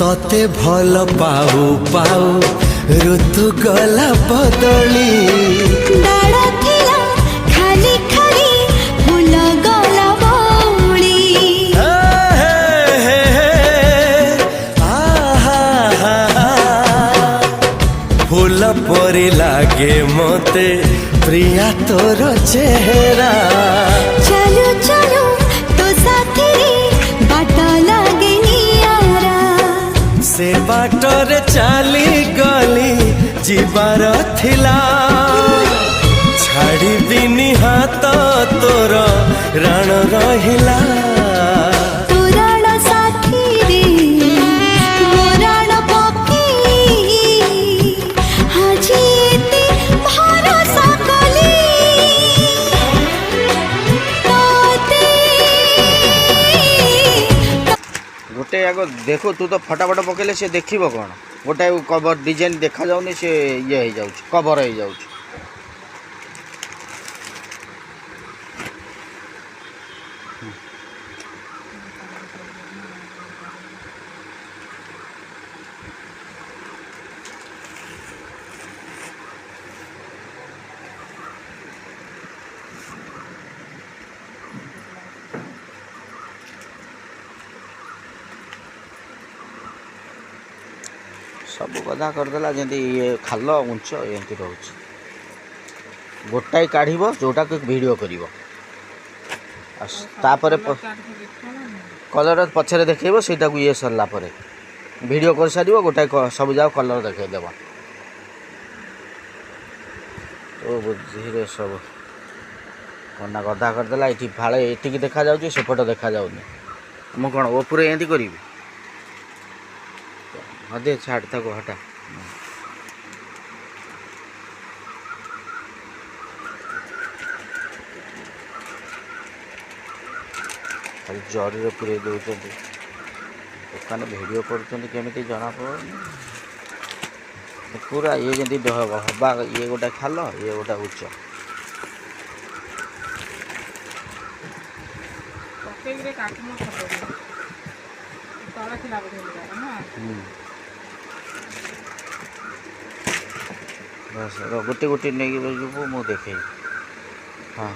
तते भल पाऊ पाऊ ऋतु गला बदली डाळ थिला खाली खाली फूल गला बौली फूल परी लागे मते प्रिया तोर चेहरा चलो चलो तो साथी बाट लागे नियारा से बाटरे चली गली जीवार थिला छाड़िबिनी हाथ तोर राण रहिला तोराण साथी रे मोराण पकी हाजी एते भरोसा कली तोते गोटे आग देखो तू तो फटाफट पकेले से देखिबो कौन गोटे कवर डिजाइन देखा जाउनी से ये हो जाउछ कवर हो जाउछ सब गदा करदेला जमी ये खाल उंच एमती रोच गोटाए काढ़ जोटा वीडियो कर कलर पछरे देखो से ये सरला वीडियो कर सार गोटाए सब जाओ कलर देखदेव तो बुद्धि सब कना गदा करदेला ये फाड़े ये देखा जाऊँ सेपट देखा जाऊनी मुझे कौन ओपुरे एमती करी दे छाड़ को हटा खाली जरी पूरे दौरान दुकान भिडियो करमी जना पड़े पूरा ये जमी हवा ये गोटे खाल ये गोटे उच्च बस गोटे गोटे नहीं मुझे देखे हाँ